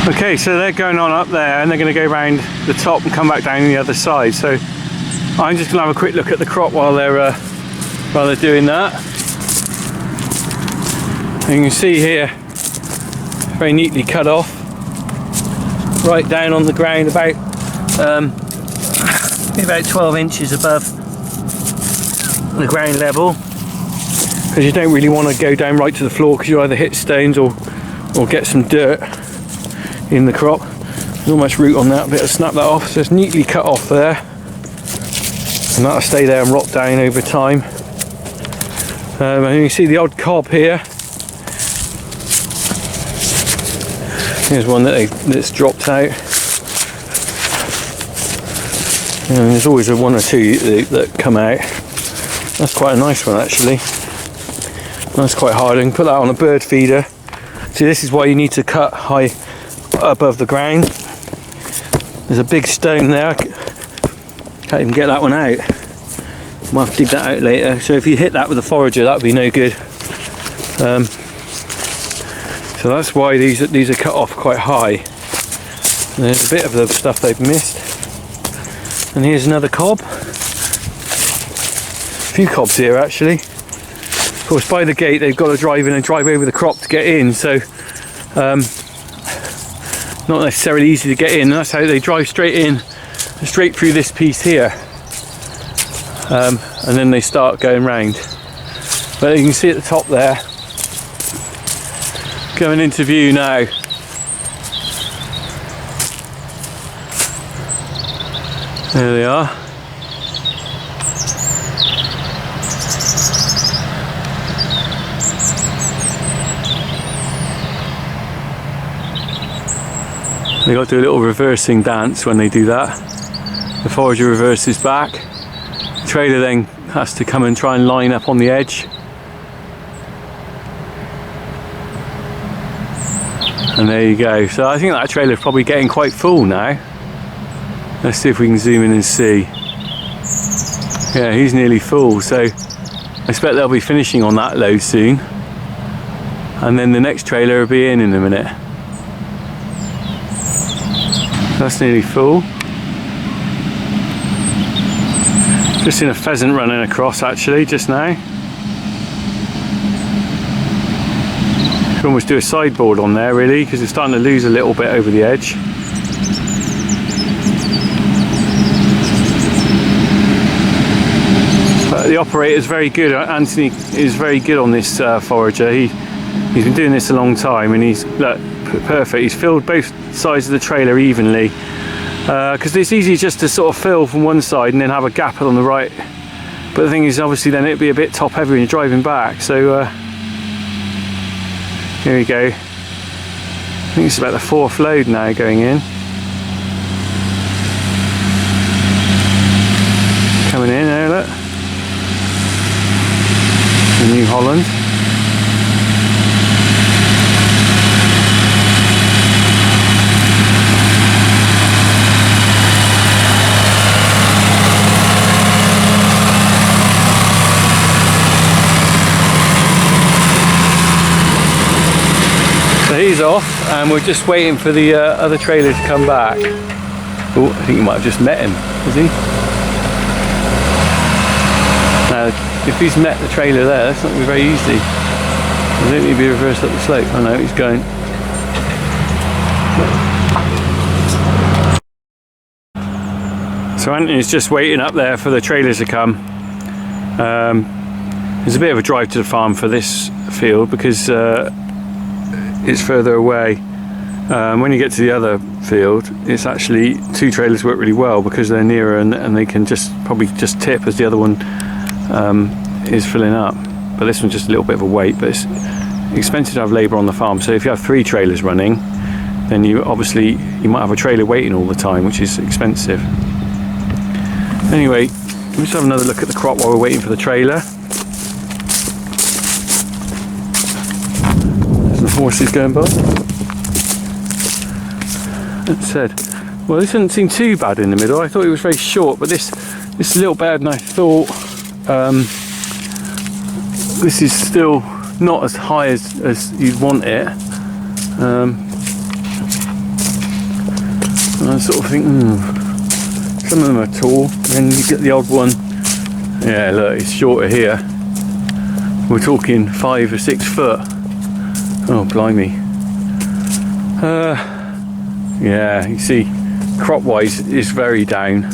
Okay, so they're going on up there and they're going to go around the top and come back down the other side. So I'm just going to have a quick look at the crop while they're doing that. And you can see here, very neatly cut off, right down on the ground, about 12 inches above the ground level, because you don't really want to go down right to the floor, because you either hit stones or get some dirt in the crop. There's not much root on that, but I'll snap that off. So it's neatly cut off there, and that'll stay there and rot down over time. And you can see the odd cob here. Here's one that's dropped out. And there's always one or two that come out. That's quite a nice one actually. That's quite hard. You can put that on a bird feeder. See, this is why you need to cut high above the ground. There's a big stone there. Can't even get that one out. Might have to dig that out later. So if you hit that with a forager, that would be no good. So that's why these are cut off quite high. And there's a bit of the stuff they've missed. And here's another cob. A few cobs here actually. Of course, by the gate they've got to drive in and drive over the crop to get in, so not necessarily easy to get in. And that's how they drive straight in, straight through this piece here, and then they start going round. But you can see at the top there, coming into view now. There they are. They got to do a little reversing dance when they do that. The forager reverses back. The trailer then has to come and try and line up on the edge. And there you go. So I think that trailer's probably getting quite full now. Let's see if we can zoom in and see. Yeah, he's nearly full, so I expect they'll be finishing on that load soon. And then the next trailer will be in a minute. That's nearly full. Just seen a pheasant running across actually just now. You can almost do a sideboard on there really, because it's starting to lose a little bit over the edge. The operator is very good. Anthony is very good on this forager. He's been doing this a long time, and he's perfect. He's filled both sides of the trailer evenly, because it's easy just to sort of fill from one side and then have a gap on the right. But the thing is, obviously, then it'd be a bit top heavy when you're driving back. So here we go. I think it's about the 4th load now going in. Coming in there, look. New Holland. So he's off, and we're just waiting for the other trailer to come back. Oh, I think you might have just met him, is he? If he's met the trailer there, that's not going to be very easy. I don't need to be reversed up the slope. I know he's going. So Anthony's just waiting up there for the trailers to come. There's a bit of a drive to the farm for this field because it's further away. When you get to the other field, it's actually 2 trailers work really well because they're nearer and they can probably just tip as the other one is filling up. But this one's just a little bit of a wait, but it's expensive to have labour on the farm. So if you have 3 trailers running, then you might have a trailer waiting all the time, which is expensive. Anyway, let's have another look at the crop while we're waiting for the trailer. There's the horses going by. That said, well, this doesn't seem too bad in the middle. I thought it was very short, but this is a little better than I thought. This is still not as high as you'd want it. And I sort of think, some of them are tall, then you get the odd one. Yeah, look, it's shorter here. We're talking 5 or 6 foot. Oh, blimey. Yeah, you see, crop-wise, it's very down.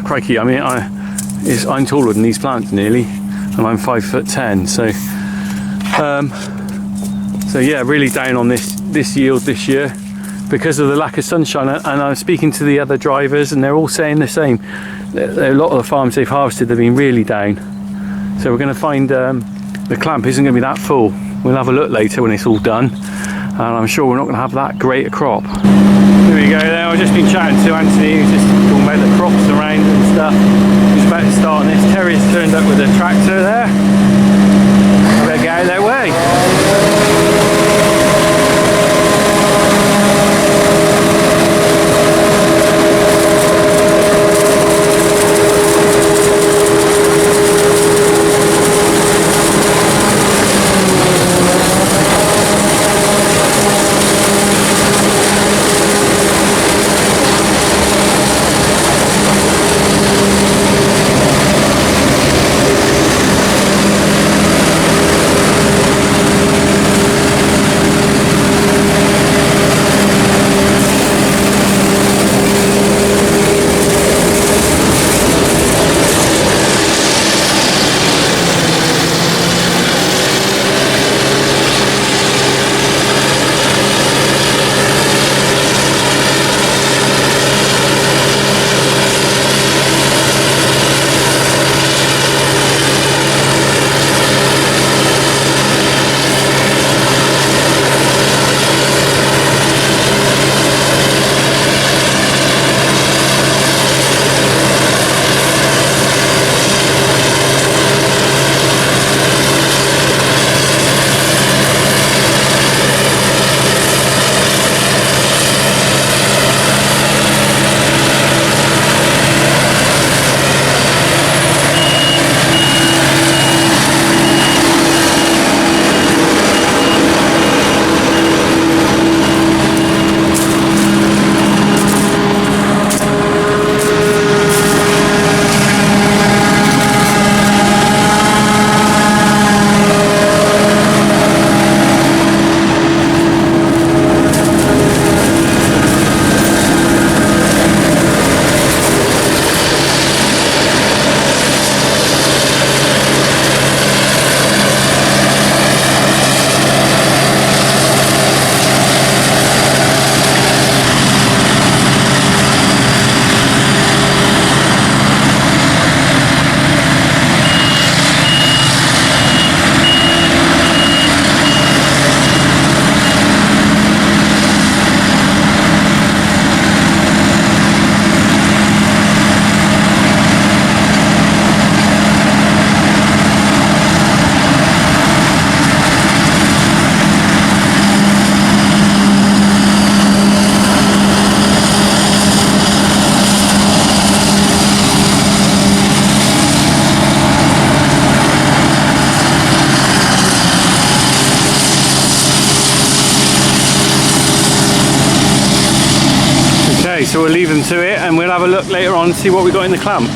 Crikey, I mean, I'm taller than these plants nearly, and I'm 5'10". So yeah, really down on this yield this year because of the lack of sunshine. And I'm speaking to the other drivers, and they're all saying the same. A lot of the farms they've harvested have been really down. So we're going to find the clamp isn't going to be that full. We'll have a look later when it's all done, and I'm sure we're not going to have that great a crop. Here we go there. I've just been chatting to Anthony, who's just talking about the crops around and stuff. He's about to start on this. Terry's turned up with a tractor there. I better get out of their way. So we'll leave them to it, and we'll have a look later on to see what we got in the clamp.